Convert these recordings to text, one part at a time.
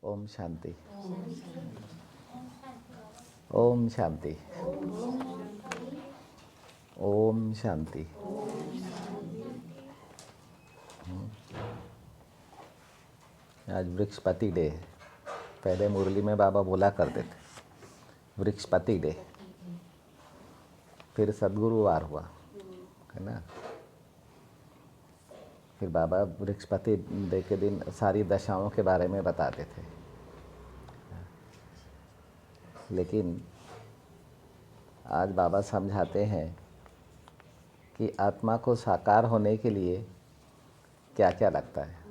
ओम शांति। ओम शांति। ओम शांति। आज वृक्षपति डे है। पहले मुरली में बाबा बोला करते थे वृक्षपति डे, फिर सद्गुरुवार हुआ है ना। फिर बाबा वृक्षपति डे के दिन सारी दशाओं के बारे में बताते थे, लेकिन आज बाबा समझाते हैं कि आत्मा को साकार होने के लिए क्या क्या लगता है।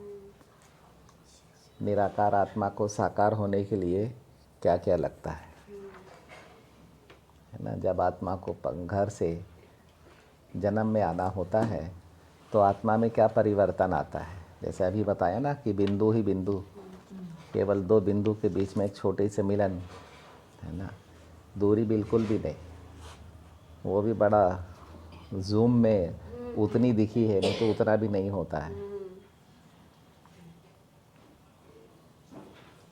निराकार आत्मा को साकार होने के लिए क्या क्या लगता है ना। जब आत्मा को घर से जन्म में आना होता है तो आत्मा में क्या परिवर्तन आता है। जैसे अभी बताया ना कि बिंदु ही बिंदु, केवल दो बिंदु के बीच में एक छोटे से मिलन है ना। दूरी बिल्कुल भी नहीं, वो भी बड़ा जूम में उतनी दिखी है, नहीं तो उतना भी नहीं होता है।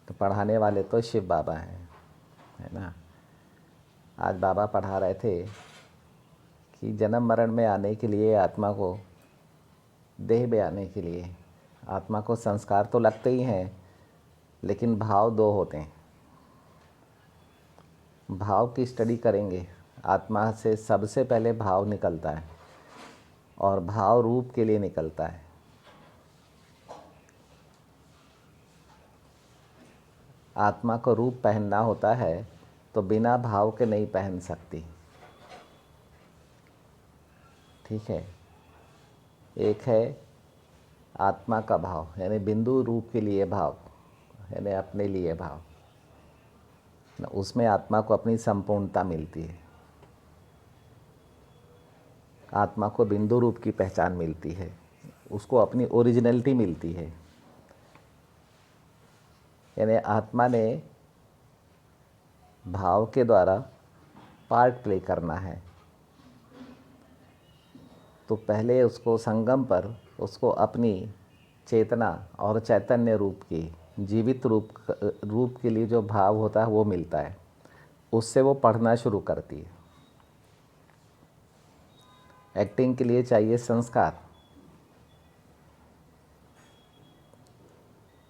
तो पढ़ाने वाले तो शिव बाबा हैं है ना। आज बाबा पढ़ा रहे थे कि जन्म मरण में आने के लिए आत्मा को, देह में आने के लिए आत्मा को संस्कार तो लगते ही हैं, लेकिन भाव दो होते हैं। भाव की स्टडी करेंगे, आत्मा से सबसे पहले भाव निकलता है और भाव रूप के लिए निकलता है। आत्मा को रूप पहनना होता है तो बिना भाव के नहीं पहन सकती। ठीक है, एक है आत्मा का भाव, यानी बिंदु रूप के लिए भाव, यानी अपने लिए भाव, उसमें आत्मा को अपनी संपूर्णता मिलती है। आत्मा को बिंदु रूप की पहचान मिलती है, उसको अपनी ओरिजिनलिटी मिलती है। यानी आत्मा ने भाव के द्वारा पार्ट प्ले करना है, तो पहले उसको संगम पर उसको अपनी चेतना और चैतन्य रूप की, जीवित रूप के लिए जो भाव होता है वो मिलता है। उससे वो पढ़ना शुरू करती है। एक्टिंग के लिए चाहिए संस्कार।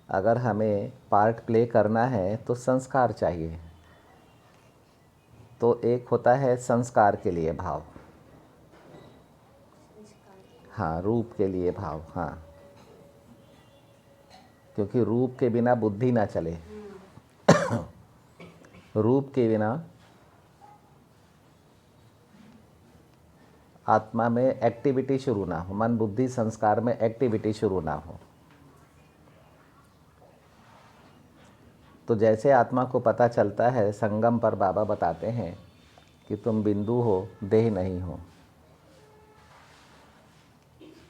अगर हमें पार्ट प्ले करना है तो संस्कार चाहिए। तो एक होता है संस्कार के लिए भाव, हाँ, रूप के लिए भाव, हाँ, क्योंकि रूप के बिना बुद्धि ना चले। रूप के बिना आत्मा में एक्टिविटी शुरू ना हो, मन बुद्धि संस्कार में एक्टिविटी शुरू ना हो। तो जैसे आत्मा को पता चलता है संगम पर, बाबा बताते हैं कि तुम बिंदु हो, देह नहीं हो।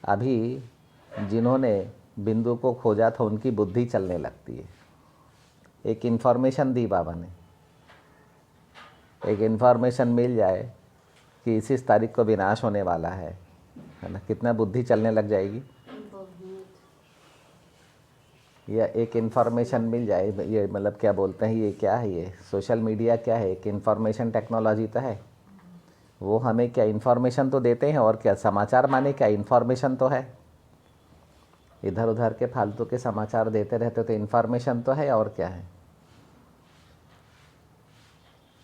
अभी जिन्होंने बिंदु को खोजा था उनकी बुद्धि चलने लगती है। एक इन्फॉर्मेशन दी बाबा ने, एक इन्फॉर्मेशन मिल जाए कि इस तारीख को विनाश होने वाला है ना, कितना बुद्धि चलने लग जाएगी। या एक इन्फॉर्मेशन मिल जाए, ये मतलब क्या बोलते हैं, ये क्या है, ये सोशल मीडिया क्या है, एक इन्फॉर्मेशन टेक्नोलॉजी तो है। वो हमें क्या इन्फॉर्मेशन तो देते हैं, और क्या समाचार माने क्या इन्फॉर्मेशन तो है। इधर उधर के फालतू के समाचार देते रहते तो इन्फॉर्मेशन तो है, और क्या है।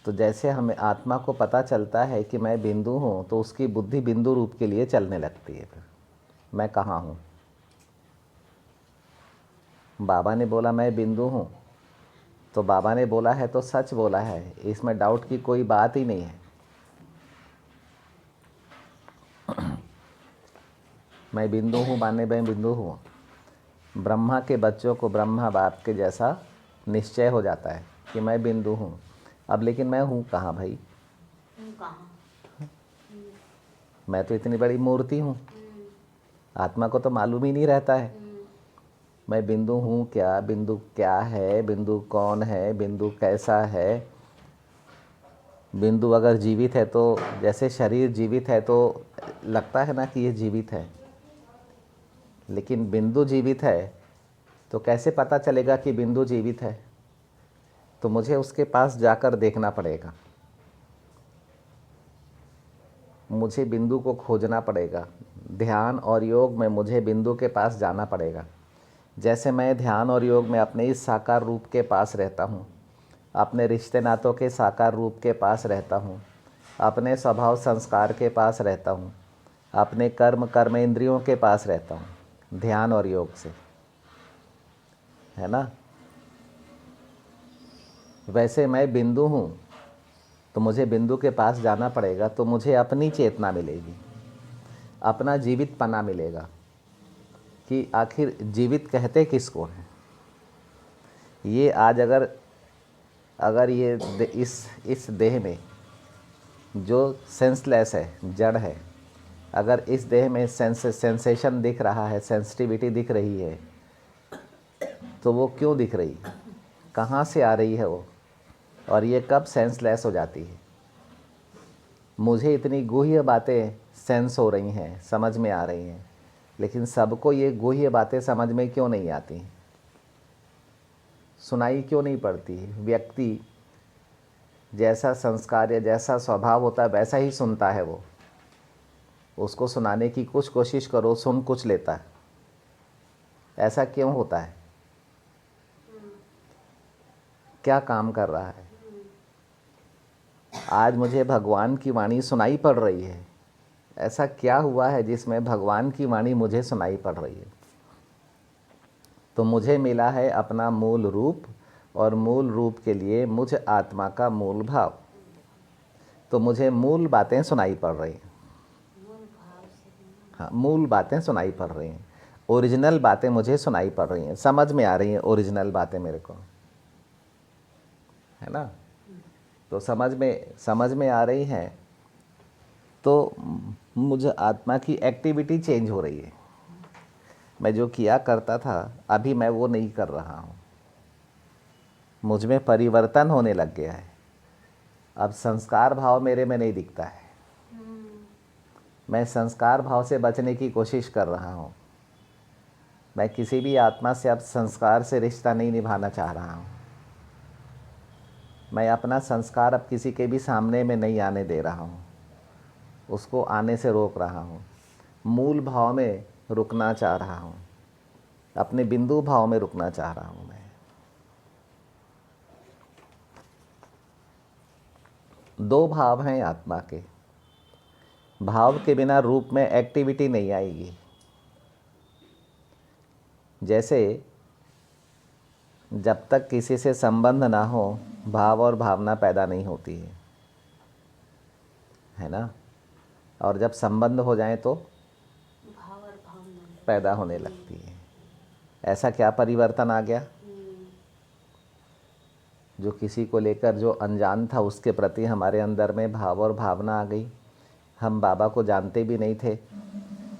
तो जैसे हमें आत्मा को पता चलता है कि मैं बिंदु हूँ, तो उसकी बुद्धि बिंदु रूप के लिए चलने लगती है। फिर मैं कहाँ हूँ। बाबा ने बोला मैं बिंदु हूँ, तो बाबा ने बोला है तो सच बोला है, इसमें डाउट की कोई बात ही नहीं है। मैं बिंदु हूँ माने मैं बिंदु हूँ। ब्रह्मा के बच्चों को ब्रह्मा बाप के जैसा निश्चय हो जाता है कि मैं बिंदु हूँ। अब लेकिन मैं हूँ कहाँ भाई, मैं तो इतनी बड़ी मूर्ति हूँ। आत्मा को तो मालूम ही नहीं रहता है मैं बिंदु हूँ क्या, बिंदु क्या है, बिंदु कौन है, बिंदु कैसा है। बिंदु अगर जीवित है तो, जैसे शरीर जीवित है तो लगता है ना कि ये जीवित है, लेकिन बिंदु जीवित है तो कैसे पता चलेगा कि बिंदु जीवित है। तो मुझे उसके पास जाकर देखना पड़ेगा, मुझे बिंदु को खोजना पड़ेगा। ध्यान और योग में मुझे बिंदु के पास जाना पड़ेगा। जैसे मैं ध्यान और योग में अपने इस साकार रूप के पास रहता हूँ, अपने रिश्ते नातों के साकार रूप के पास रहता हूँ, अपने स्वभाव संस्कार के पास रहता हूँ, अपने कर्मेंद्रियों के पास रहता हूँ, ध्यान और योग से, है ना। वैसे मैं बिंदु हूँ तो मुझे बिंदु के पास जाना पड़ेगा, तो मुझे अपनी चेतना मिलेगी, अपना जीवित पना मिलेगा कि आखिर जीवित कहते किसको हैं। ये आज अगर ये इस देह में जो सेंसलेस है, जड़ है, अगर इस देह में सेंसेशन दिख रहा है, सेंसिटिविटी दिख रही है, तो वो क्यों दिख रही, कहाँ से आ रही है वो, और ये कब सेंसलेस हो जाती है। मुझे इतनी गुह्य बातें सेंस हो रही हैं, समझ में आ रही हैं, लेकिन सबको ये गुह्य बातें समझ में क्यों नहीं आती, सुनाई क्यों नहीं पड़ती। व्यक्ति जैसा संस्कार या जैसा स्वभाव होता है वैसा ही सुनता है। वो उसको सुनाने की कुछ कोशिश करो, सुन कुछ लेता है। ऐसा क्यों होता है, क्या काम कर रहा है। आज मुझे भगवान की वाणी सुनाई पड़ रही है, ऐसा क्या हुआ है जिसमें भगवान की वाणी मुझे सुनाई पड़ रही है। तो मुझे मिला है अपना मूल रूप, और मूल रूप के लिए मुझ आत्मा का मूल भाव। तो मुझे मूल बातें सुनाई पड़ रही हैं। हाँ, मूल बातें सुनाई पड़ रही हैं, ओरिजिनल बातें मुझे सुनाई पड़ रही हैं, समझ में आ रही हैं ओरिजिनल बातें मेरे को, है ना। तो समझ में आ रही हैं, तो मुझे आत्मा की एक्टिविटी चेंज हो रही है। मैं जो किया करता था अभी मैं वो नहीं कर रहा हूँ, मुझ में परिवर्तन होने लग गया है। अब संस्कार भाव मेरे में नहीं दिखता है, मैं संस्कार भाव से बचने की कोशिश कर रहा हूँ। मैं किसी भी आत्मा से अब संस्कार से रिश्ता नहीं निभाना चाह रहा हूँ। मैं अपना संस्कार अब किसी के भी सामने में नहीं आने दे रहा हूँ, उसको आने से रोक रहा हूँ। मूल भाव में रुकना चाह रहा हूँ, अपने बिंदु भाव में रुकना चाह रहा हूँ। मैं दो भाव हैं आत्मा के, भाव के बिना रूप में एक्टिविटी नहीं आएगी। जैसे जब तक किसी से संबंध ना हो भाव और भावना पैदा नहीं होती है ना। और जब संबंध हो जाए तो भाव और भावना पैदा होने लगती है। ऐसा क्या परिवर्तन आ गया, जो किसी को लेकर जो अनजान था उसके प्रति हमारे अंदर में भाव और भावना आ गई। हम बाबा को जानते भी नहीं थे,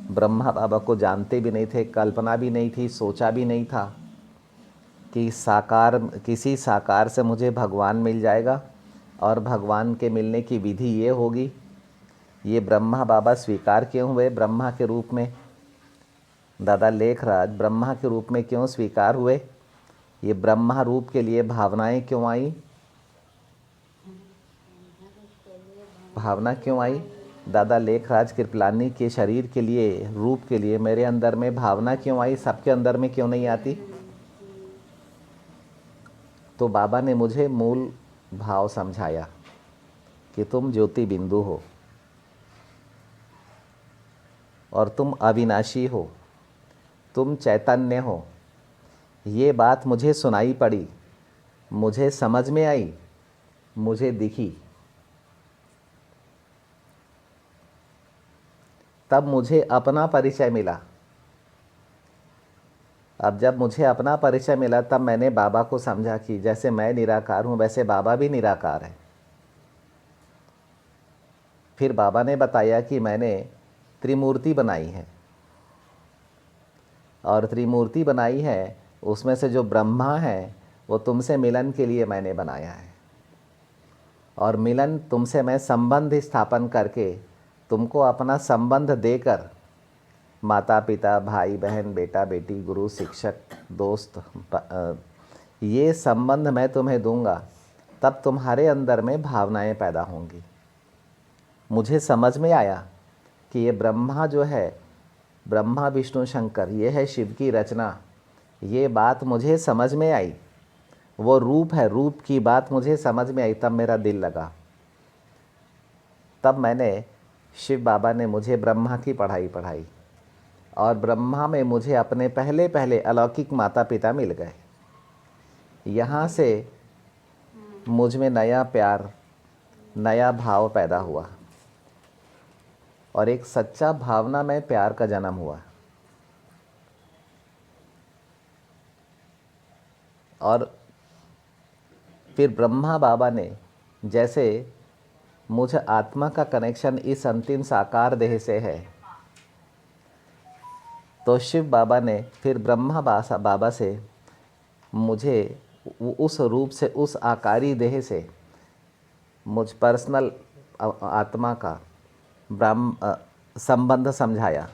ब्रह्मा बाबा को जानते भी नहीं थे, कल्पना भी नहीं थी, सोचा भी नहीं था कि किसी साकार से मुझे भगवान मिल जाएगा और भगवान के मिलने की विधि ये होगी। ये ब्रह्मा बाबा स्वीकार क्यों हुए ब्रह्मा के रूप में, दादा लेखराज ब्रह्मा के रूप में क्यों स्वीकार हुए, ये ब्रह्मा रूप के लिए भावनाएं क्यों आई, भावना क्यों आई। दादा लेखराज कृपलानी के शरीर के लिए, रूप के लिए मेरे अंदर में भावना क्यों आई, सबके अंदर में क्यों नहीं आती। तो बाबा ने मुझे मूल भाव समझाया कि तुम ज्योति बिंदु हो और तुम अविनाशी हो, तुम चैतन्य हो। ये बात मुझे सुनाई पड़ी, मुझे समझ में आई, मुझे दिखी। तब मुझे अपना परिचय मिला। अब जब मुझे अपना परिचय मिला तब मैंने बाबा को समझा कि जैसे मैं निराकार हूँ वैसे बाबा भी निराकार है। फिर बाबा ने बताया कि मैंने त्रिमूर्ति बनाई है, और त्रिमूर्ति बनाई है उसमें से जो ब्रह्मा है वो तुमसे मिलन के लिए मैंने बनाया है, और मिलन तुमसे मैं संबंध स्थापन करके तुमको अपना संबंध देकर, माता पिता भाई बहन बेटा बेटी गुरु शिक्षक दोस्त ये संबंध मैं तुम्हें दूंगा, तब तुम्हारे अंदर में भावनाएं पैदा होंगी। मुझे समझ में आया कि ये ब्रह्मा जो है, ब्रह्मा विष्णु शंकर, ये है शिव की रचना। ये बात मुझे समझ में आई। वो रूप है, रूप की बात मुझे समझ में आई, तब मेरा दिल लगा। तब मैंने, शिव बाबा ने मुझे ब्रह्मा की पढ़ाई पढ़ाई और ब्रह्मा में मुझे अपने पहले पहले अलौकिक माता पिता मिल गए। यहाँ से मुझ में नया प्यार, नया भाव पैदा हुआ और एक सच्चा भावना में प्यार का जन्म हुआ। और फिर ब्रह्मा बाबा ने जैसे मुझे आत्मा का कनेक्शन इस अंतिम साकार देह से है, तो शिव बाबा ने फिर ब्रह्मा बाबा से मुझे उस रूप से, उस आकारी देह से मुझ पर्सनल आत्मा का संबंध समझाया।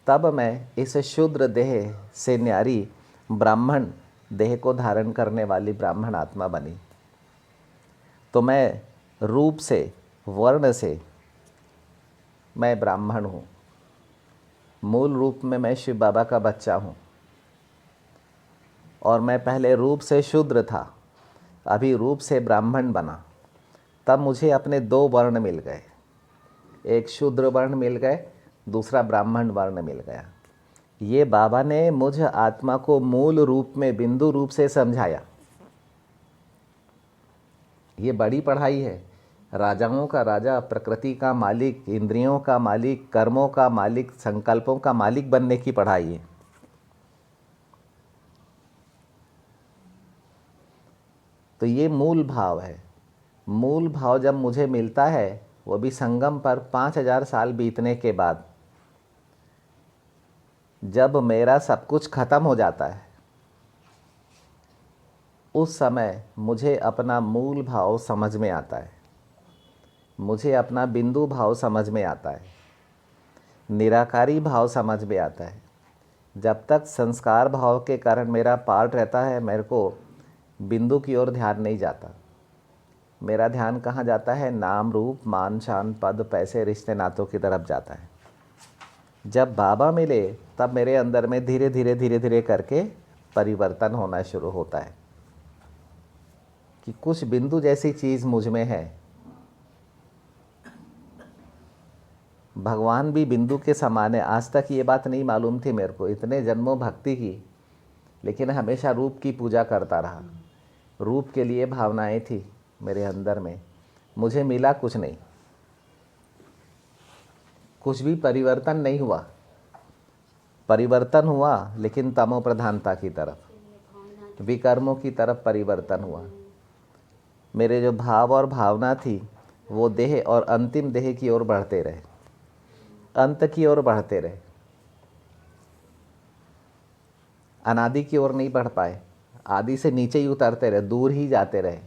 तब मैं इस शूद्र देह से न्यारी ब्राह्मण देह को धारण करने वाली ब्राह्मण आत्मा बनी। तो मैं रूप से, वर्ण से मैं ब्राह्मण हूँ। मूल रूप में मैं शिव बाबा का बच्चा हूँ और मैं पहले रूप से शूद्र था, अभी रूप से ब्राह्मण बना। तब मुझे अपने दो वर्ण मिल गए, एक शूद्र वर्ण मिल गए, दूसरा ब्राह्मण वर्ण मिल गया। ये बाबा ने मुझ आत्मा को मूल रूप में, बिंदु रूप से समझाया। ये बड़ी पढ़ाई है। राजाओं का राजा, प्रकृति का मालिक, इंद्रियों का मालिक, कर्मों का मालिक, संकल्पों का मालिक बनने की पढ़ाई है। तो ये मूल भाव है। मूल भाव जब मुझे मिलता है, वो भी संगम पर 5000 साल बीतने के बाद, जब मेरा सब कुछ खत्म हो जाता है, उस समय मुझे अपना मूल भाव समझ में आता है, मुझे अपना बिंदु भाव समझ में आता है, निराकारी भाव समझ में आता है। जब तक संस्कार भाव के कारण मेरा पार्ट रहता है, मेरे को बिंदु की ओर ध्यान नहीं जाता। मेरा ध्यान कहाँ जाता है? नाम, रूप, मान, शान, पद, पैसे, रिश्ते नातों की तरफ जाता है। जब बाबा मिले तब मेरे अंदर में धीरे धीरे करके परिवर्तन होना शुरू होता है कि कुछ बिंदु जैसी चीज़ मुझ में है। भगवान भी बिंदु के समान है। आज तक ये बात नहीं मालूम थी मेरे को, इतने जन्मों भक्ति की, लेकिन हमेशा रूप की पूजा करता रहा। रूप के लिए भावनाएं थी मेरे अंदर में, मुझे मिला कुछ नहीं, कुछ भी परिवर्तन नहीं हुआ। परिवर्तन हुआ लेकिन तमो प्रधानता की तरफ, विकर्मों की तरफ परिवर्तन हुआ। मेरे जो भाव और भावना थी वो देह और अंतिम देह की ओर बढ़ते रहे, अंत की ओर बढ़ते रहे, अनादि की ओर नहीं बढ़ पाए। आदि से नीचे ही उतरते रहे, दूर ही जाते रहे।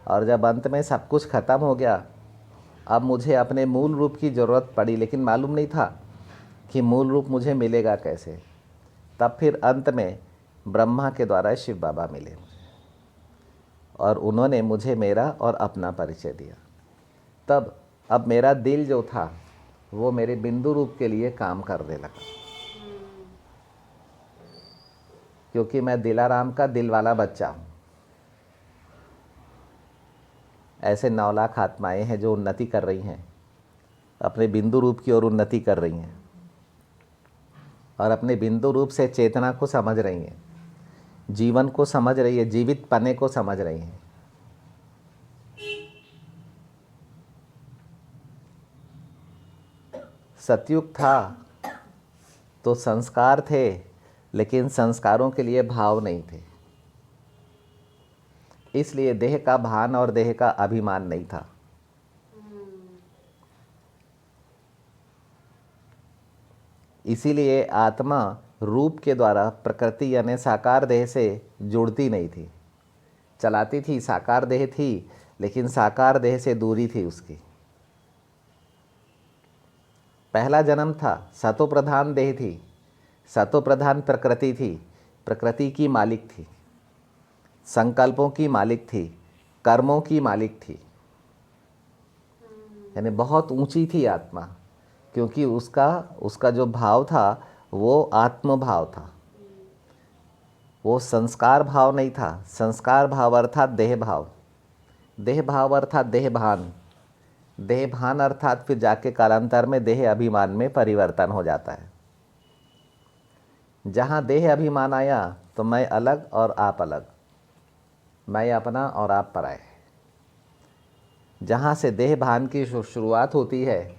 और जब अंत में सब कुछ खत्म हो गया, अब मुझे अपने मूल रूप की ज़रूरत पड़ी, लेकिन मालूम नहीं था कि मूल रूप मुझे मिलेगा कैसे। तब फिर अंत में ब्रह्मा के द्वारा शिव बाबा मिले मुझे और उन्होंने मुझे मेरा और अपना परिचय दिया। तब अब मेरा दिल जो था वो मेरे बिंदु रूप के लिए काम करने लगा, क्योंकि मैं दिलाराम का दिल वाला बच्चा हूँ। ऐसे 9 लाख आत्माएं हैं जो उन्नति कर रही हैं, अपने बिंदु रूप की ओर उन्नति कर रही हैं और अपने बिंदु रूप से चेतना को समझ रही हैं, जीवन को समझ रही है, जीवित पने को समझ रही हैं। सतयुग था तो संस्कार थे, लेकिन संस्कारों के लिए भाव नहीं थे, इसलिए देह का भान और देह का अभिमान नहीं था। इसीलिए आत्मा रूप के द्वारा प्रकृति यानी साकार देह से जुड़ती नहीं थी, चलाती थी। साकार देह थी लेकिन साकार देह से दूरी थी उसकी। पहला जन्म था, सतो प्रधान देह थी, सतो प्रधान प्रकृति थी, प्रकृति की मालिक थी। संकल्पों की मालिक थी, कर्मों की मालिक थी, यानी बहुत ऊंची थी आत्मा, क्योंकि उसका उसका जो भाव था वो आत्म भाव था, वो संस्कार भाव नहीं था। संस्कार भाव अर्थात देह भाव, देह भाव अर्थात देह भान, देह भान अर्थात फिर जाके कालांतर में देह अभिमान में परिवर्तन हो जाता है। जहाँ देह अभिमान आया तो मैं अलग और आप अलग, मैं अपना और आप पराए। जहाँ से देह भान की शुरुआत होती है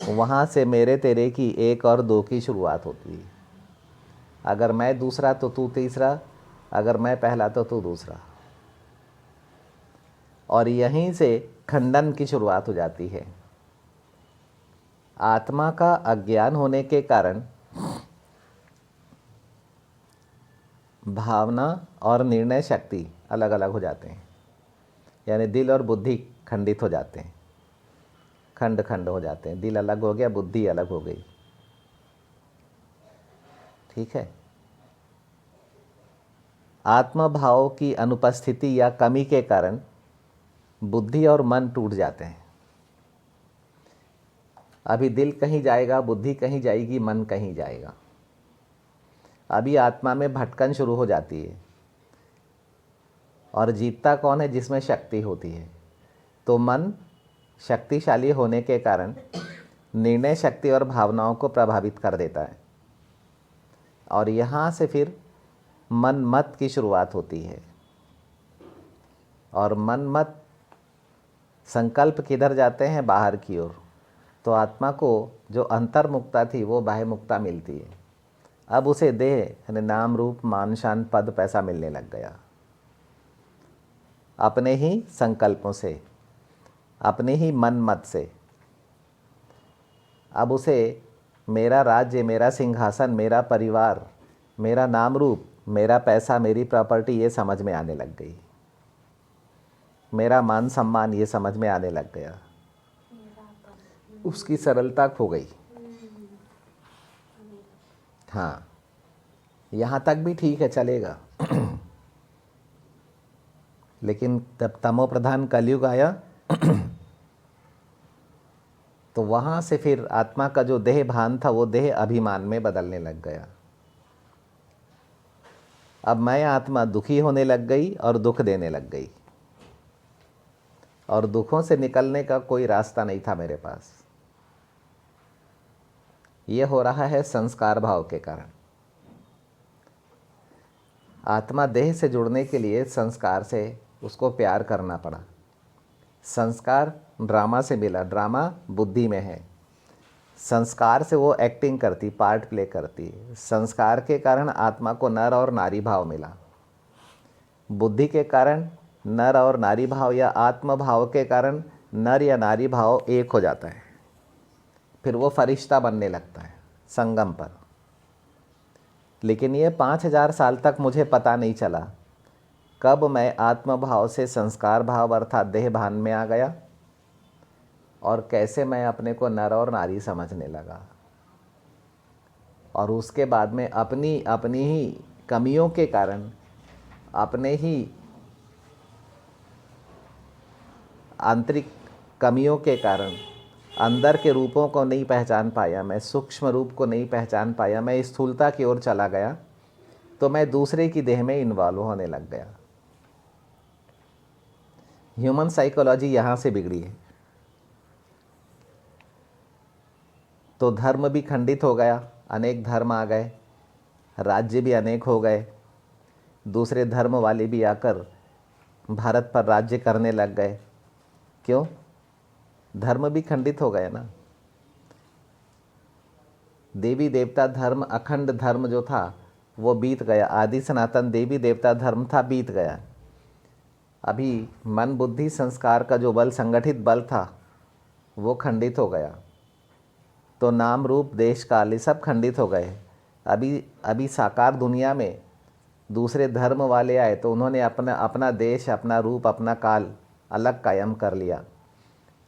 वहाँ से मेरे तेरे की एक और दो की शुरुआत होती है। अगर मैं दूसरा तो तू तीसरा, अगर मैं पहला तो तू दूसरा, और यहीं से खंडन की शुरुआत हो जाती है। आत्मा का अज्ञान होने के कारण भावना और निर्णय शक्ति अलग अलग हो जाते हैं, यानी दिल और बुद्धि खंडित हो जाते हैं, खंड खंड हो जाते हैं। दिल अलग हो गया, बुद्धि अलग हो गई। ठीक है। आत्म भाव की अनुपस्थिति या कमी के कारण बुद्धि और मन टूट जाते हैं। अभी दिल कहीं जाएगा, बुद्धि कहीं जाएगी, मन कहीं जाएगा। अभी आत्मा में भटकन शुरू हो जाती है। और जीतता कौन है? जिसमें शक्ति होती है। तो मन शक्तिशाली होने के कारण निर्णय शक्ति और भावनाओं को प्रभावित कर देता है, और यहाँ से फिर मन मत की शुरुआत होती है। और मन मत संकल्प किधर जाते हैं? बाहर की ओर। तो आत्मा को जो अंतर्मुक्ता थी वो बाह्य मुक्ता मिलती है। अब उसे देह यानी नाम रूप मान शान पद पैसा मिलने लग गया, अपने ही संकल्पों से, अपने ही मन मत से। अब उसे मेरा राज्य, मेरा सिंहासन, मेरा परिवार, मेरा नाम रूप, मेरा पैसा, मेरी प्रॉपर्टी ये समझ में आने लग गई। मेरा मान सम्मान ये समझ में आने लग गया। उसकी सरलता खो गई। हाँ, यहाँ तक भी ठीक है, चलेगा। लेकिन तब तमो प्रधान कलयुग आया तो वहाँ से फिर आत्मा का जो देह भान था वो देह अभिमान में बदलने लग गया। अब मैं आत्मा दुखी होने लग गई और दुख देने लग गई, और दुखों से निकलने का कोई रास्ता नहीं था मेरे पास। ये हो रहा है संस्कार भाव के कारण। आत्मा देह से जुड़ने के लिए संस्कार से उसको प्यार करना पड़ा। संस्कार ड्रामा से मिला, ड्रामा बुद्धि में है। संस्कार से वो एक्टिंग करती, पार्ट प्ले करती। संस्कार के कारण आत्मा को नर और नारी भाव मिला। बुद्धि के कारण नर और नारी भाव या आत्म भाव के कारण नर या नारी भाव एक हो जाता है। फिर वो फरिश्ता बनने लगता है संगम पर। लेकिन ये 5000 साल तक मुझे पता नहीं चला कब मैं आत्म भाव से संस्कार भाव अर्थात देह भान में आ गया, और कैसे मैं अपने को नर और नारी समझने लगा। और उसके बाद में अपनी अपनी ही कमियों के कारण, अपने ही आंतरिक कमियों के कारण अंदर के रूपों को नहीं पहचान पाया, मैं सूक्ष्म रूप को नहीं पहचान पाया, मैं स्थूलता की ओर चला गया, तो मैं दूसरे की देह में इन्वॉल्व होने लग गया। ह्यूमन साइकोलॉजी यहाँ से बिगड़ी है। तो धर्म भी खंडित हो गया, अनेक धर्म आ गए, राज्य भी अनेक हो गए, दूसरे धर्म वाले भी आकर भारत पर राज्य करने लग गए। क्यों? धर्म भी खंडित हो गए ना। देवी देवता धर्म, अखंड धर्म जो था वो बीत गया। आदि सनातन देवी देवता धर्म था, बीत गया। अभी मन बुद्धि संस्कार का जो बल, संगठित बल था, वो खंडित हो गया। तो नाम रूप देश काल ये सब खंडित हो गए। अभी साकार दुनिया में दूसरे धर्म वाले आए तो उन्होंने अपना देश, अपना रूप, अपना काल अलग कायम कर लिया,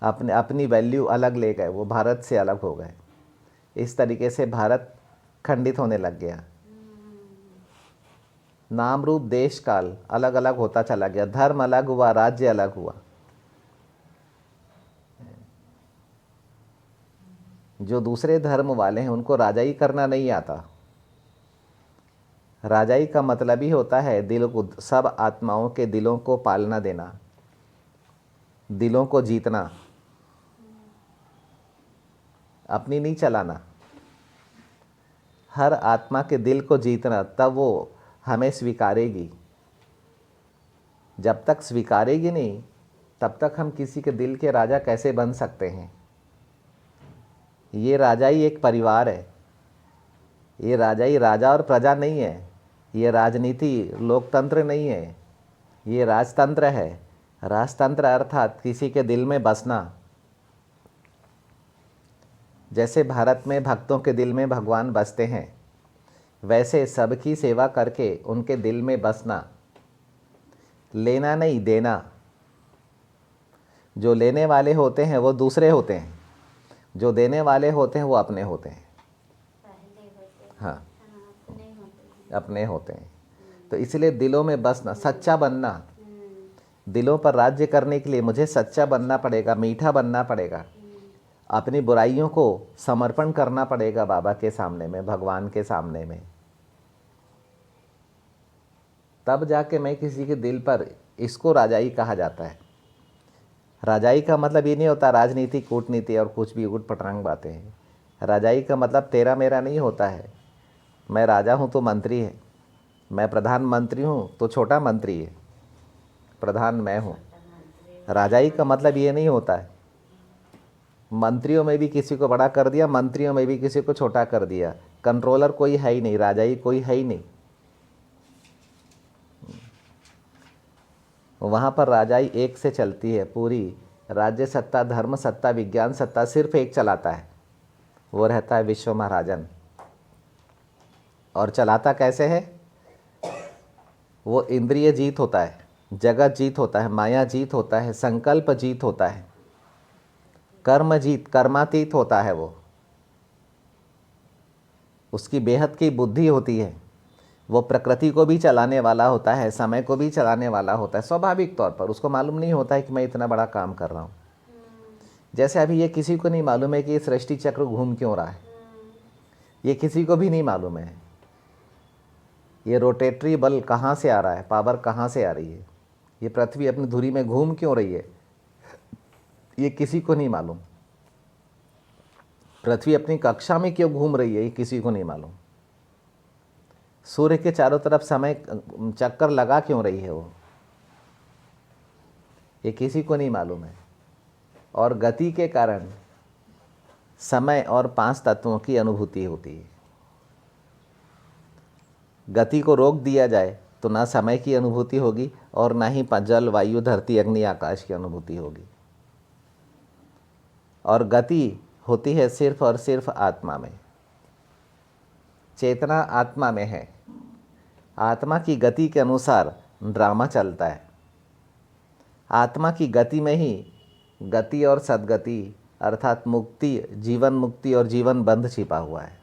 अपनी वैल्यू अलग ले गए, वो भारत से अलग हो गए। इस तरीके से भारत खंडित होने लग गया। नाम रूप देश काल अलग अलग होता चला गया, धर्म अलग हुआ, राज्य अलग हुआ। जो दूसरे धर्म वाले हैं उनको राजाई करना नहीं आता। राजाई का मतलब ही होता है दिल को, सब आत्माओं के दिलों को पालना देना, दिलों को जीतना, अपनी नहीं चलाना। हर आत्मा के दिल को जीतना, तब वो हमें स्वीकारेगी। जब तक स्वीकारेगी नहीं तब तक हम किसी के दिल के राजा कैसे बन सकते हैं। ये राजाई एक परिवार है, ये राजाई राजा और प्रजा नहीं है, ये राजनीति लोकतंत्र नहीं है, ये राजतंत्र है। राजतंत्र अर्थात किसी के दिल में बसना। जैसे भारत में भक्तों के दिल में भगवान बसते हैं, वैसे सबकी सेवा करके उनके दिल में बसना। लेना नहीं, देना। जो लेने वाले होते हैं वो दूसरे होते हैं, जो देने वाले होते हैं वो अपने होते हैं। पहले होते हैं। हाँ, अपने होते हैं। अपने होते हैं। तो इसलिए दिलों में बसना, सच्चा बनना। दिलों पर राज्य करने के लिए मुझे सच्चा बनना पड़ेगा, मीठा बनना पड़ेगा, अपनी बुराइयों को समर्पण करना पड़ेगा बाबा के सामने में, भगवान के सामने में। तब जाके मैं किसी के दिल पर, इसको राजाई कहा जाता है। राजाई का मतलब ये नहीं होता राजनीति, कूटनीति और कुछ भी उठ पटांग बातें हैं। राजाई का मतलब तेरा मेरा नहीं होता है। मैं राजा हूँ तो मंत्री है, मैं प्रधानमंत्री हूँ तो छोटा मंत्री है, प्रधान मैं हूँ। राजाई का मतलब ये नहीं होता है मंत्रियों में भी किसी को बड़ा कर दिया, मंत्रियों में भी किसी को छोटा कर दिया। कंट्रोलर कोई है ही नहीं, राजाई कोई है ही नहीं। वहाँ पर राजाई एक से चलती है पूरी। राज्य सत्ता, धर्म सत्ता, विज्ञान सत्ता सिर्फ एक चलाता है, वो रहता है विश्व महाराजन। और चलाता कैसे है? वो इंद्रिय जीत होता है, जगत जीत होता है, माया जीत होता है, संकल्प जीत होता है, कर्म जीत, कर्मातीत होता है। वो उसकी बेहद की बुद्धि होती है। वो प्रकृति को भी चलाने वाला होता है, समय को भी चलाने वाला होता है। स्वाभाविक तौर पर उसको मालूम नहीं होता है कि मैं इतना बड़ा काम कर रहा हूँ। जैसे अभी ये किसी को नहीं मालूम है कि ये सृष्टि चक्र घूम क्यों रहा है, ये किसी को भी नहीं मालूम है। ये रोटेटरी बल कहाँ से आ रहा है, पावर कहाँ से आ रही है, ये पृथ्वी अपनी धुरी में घूम क्यों रही है, ये किसी को नहीं मालूम। पृथ्वी अपनी कक्षा में क्यों घूम रही है, ये किसी को नहीं मालूम। सूर्य के चारों तरफ समय चक्कर लगा क्यों रही है वो, ये किसी को नहीं मालूम है। और गति के कारण समय और 5 तत्वों की अनुभूति होती है। गति को रोक दिया जाए तो ना समय की अनुभूति होगी और ना ही जल, वायु, धरती, अग्नि, आकाश की अनुभूति होगी। और गति होती है सिर्फ और सिर्फ आत्मा में। चेतना आत्मा में है। आत्मा की गति के अनुसार ड्रामा चलता है। आत्मा की गति में ही गति और सद्गति अर्थात मुक्ति, जीवन मुक्ति और जीवन बंध छिपा हुआ है।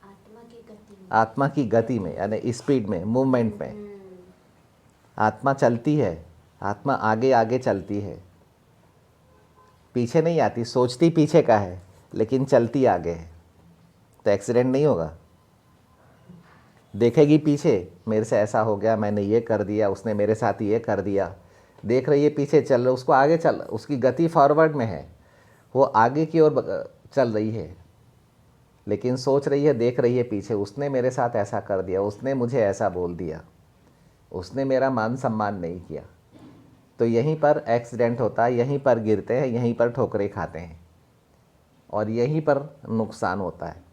आत्मा की गति में। आत्मा की गति में यानी स्पीड में, मूवमेंट में आत्मा चलती है। आत्मा आगे आगे चलती है, पीछे नहीं आती। सोचती पीछे का है लेकिन चलती आगे है, तो एक्सीडेंट नहीं होगा। देखेगी पीछे, मेरे से ऐसा हो गया, मैंने ये कर दिया, उसने मेरे साथ ये कर दिया। देख रही है पीछे, चल रहा, उसको आगे चल, उसकी गति फॉरवर्ड में है, वो आगे की ओर चल रही है, लेकिन सोच रही है, देख रही है पीछे, उसने मेरे साथ ऐसा कर दिया, उसने मुझे ऐसा बोल दिया, उसने मेरा मान सम्मान नहीं किया। तो यहीं पर एक्सीडेंट होता है, यहीं पर गिरते हैं, यहीं पर ठोकरें खाते हैं और यहीं पर नुकसान होता है।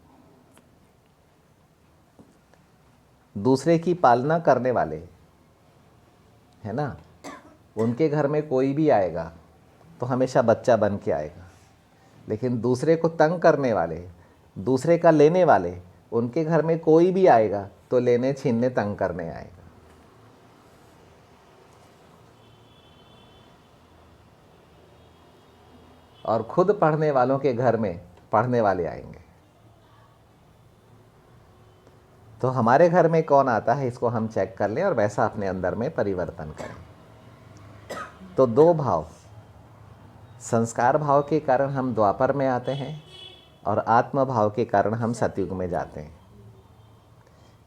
दूसरे की पालना करने वाले है ना, उनके घर में कोई भी आएगा तो हमेशा बच्चा बन के आएगा। लेकिन दूसरे को तंग करने वाले, दूसरे का लेने वाले, उनके घर में कोई भी आएगा तो लेने, छीनने, तंग करने आएगा। और खुद पढ़ने वालों के घर में पढ़ने वाले आएंगे। तो हमारे घर में कौन आता है इसको हम चेक कर लें और वैसा अपने अंदर में परिवर्तन करें। तो दो भाव, संस्कार भाव के कारण हम द्वापर में आते हैं और आत्म भाव के कारण हम सतयुग में जाते हैं।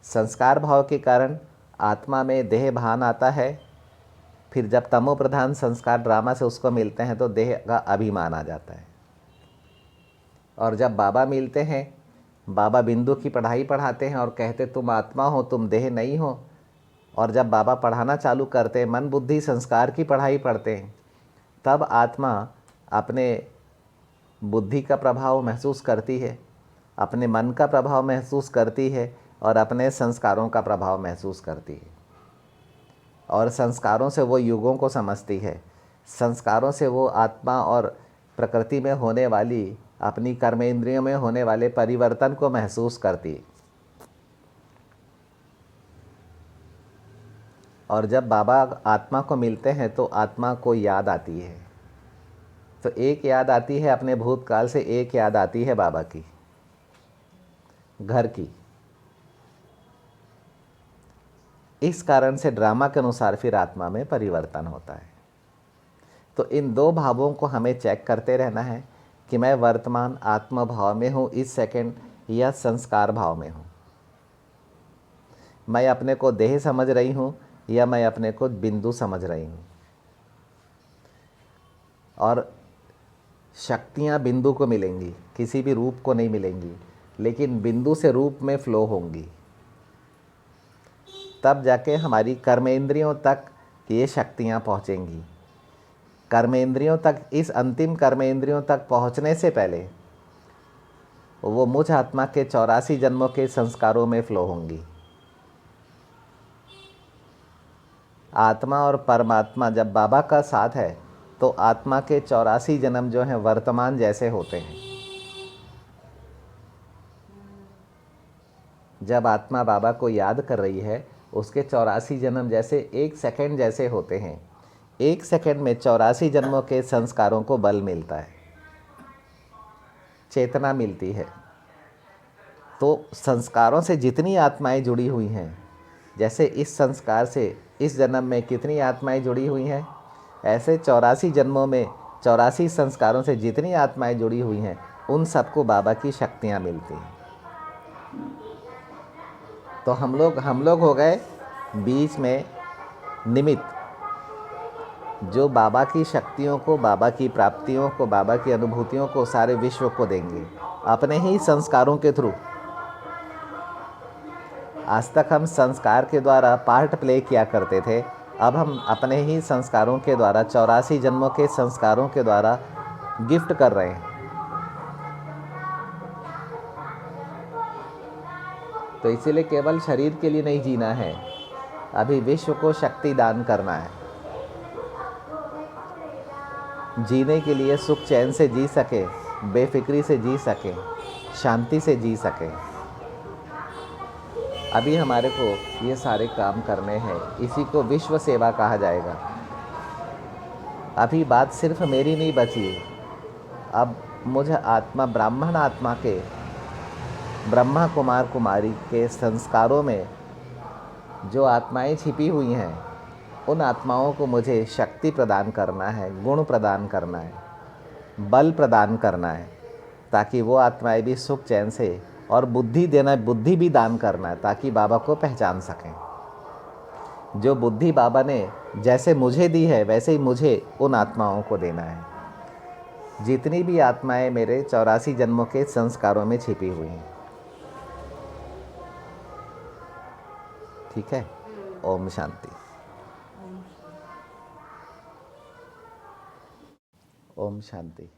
संस्कार भाव के कारण आत्मा में देह भान आता है, फिर जब तमो प्रधान संस्कार ड्रामा से उसको मिलते हैं तो देह का अभिमान आ जाता है। और जब बाबा मिलते हैं, बाबा बिंदु की पढ़ाई पढ़ाते हैं और कहते तुम आत्मा हो, तुम देह नहीं हो। और जब बाबा पढ़ाना चालू करते हैं, मन बुद्धि संस्कार की पढ़ाई पढ़ते हैं, तब आत्मा अपने बुद्धि का प्रभाव महसूस करती है, अपने मन का प्रभाव महसूस करती है और अपने संस्कारों का प्रभाव महसूस करती है। और संस्कारों से वो युगों को समझती है, संस्कारों से वो आत्मा और प्रकृति में होने वाली, अपनी कर्मेंद्रियों में होने वाले परिवर्तन को महसूस करती है। और जब बाबा आत्मा को मिलते हैं तो आत्मा को याद आती है। तो एक याद आती है अपने भूतकाल से, एक याद आती है बाबा की, घर की। इस कारण से ड्रामा के अनुसार फिर आत्मा में परिवर्तन होता है। तो इन दो भावों को हमें चेक करते रहना है कि मैं वर्तमान आत्म भाव में हूँ इस सेकंड या संस्कार भाव में हूँ। मैं अपने को देह समझ रही हूँ या मैं अपने को बिंदु समझ रही हूँ। और शक्तियाँ बिंदु को मिलेंगी, किसी भी रूप को नहीं मिलेंगी, लेकिन बिंदु से रूप में फ्लो होंगी। तब जाके हमारी कर्मेंद्रियों तक ये शक्तियाँ पहुँचेंगी। कर्मेंद्रियों तक, इस अंतिम कर्मेंद्रियों तक पहुँचने से पहले वो मुझ आत्मा के 84 जन्मों के संस्कारों में फ्लो होंगी। आत्मा और परमात्मा जब बाबा का साथ है तो आत्मा के 84 जन्म जो हैं वर्तमान जैसे होते हैं। जब आत्मा बाबा को याद कर रही है, उसके 84 जन्म जैसे एक सेकंड जैसे होते हैं। एक सेकंड में 84 जन्मों के संस्कारों को बल मिलता है, चेतना मिलती है। तो संस्कारों से जितनी आत्माएं जुड़ी हुई हैं, जैसे इस संस्कार से इस जन्म में कितनी आत्माएं जुड़ी हुई हैं, ऐसे 84 जन्मों में 84 संस्कारों से जितनी आत्माएं जुड़ी हुई हैं, उन सबको बाबा की शक्तियां मिलती हैं। तो हम लोग हो गए बीच में निमित्त, जो बाबा की शक्तियों को, बाबा की प्राप्तियों को, बाबा की अनुभूतियों को सारे विश्व को देंगे अपने ही संस्कारों के थ्रू। आज तक हम संस्कार के द्वारा पार्ट प्ले किया करते थे, अब हम अपने ही संस्कारों के द्वारा, 84 जन्मों के संस्कारों के द्वारा गिफ्ट कर रहे हैं। तो इसीलिए केवल शरीर के लिए नहीं जीना है, अभी विश्व को शक्ति दान करना है। जीने के लिए सुख चैन से जी सके, बेफिक्री से जी सके, शांति से जी सके। अभी हमारे को ये सारे काम करने हैं, इसी को विश्व सेवा कहा जाएगा। अभी बात सिर्फ मेरी नहीं बची, अब मुझे आत्मा, ब्राह्मण आत्मा के, ब्रह्मा कुमार कुमारी के संस्कारों में जो आत्माएं छिपी हुई हैं, उन आत्माओं को मुझे शक्ति प्रदान करना है, गुण प्रदान करना है, बल प्रदान करना है, ताकि वो आत्माएं भी सुख चैन से, और बुद्धि देना, बुद्धि भी दान करना है ताकि बाबा को पहचान सकें। जो बुद्धि बाबा ने जैसे मुझे दी है वैसे ही मुझे उन आत्माओं को देना है, जितनी भी आत्माएं मेरे 84 जन्मों के संस्कारों में छिपी हुई हैं। ठीक है। ओम शांति। ओम शांति।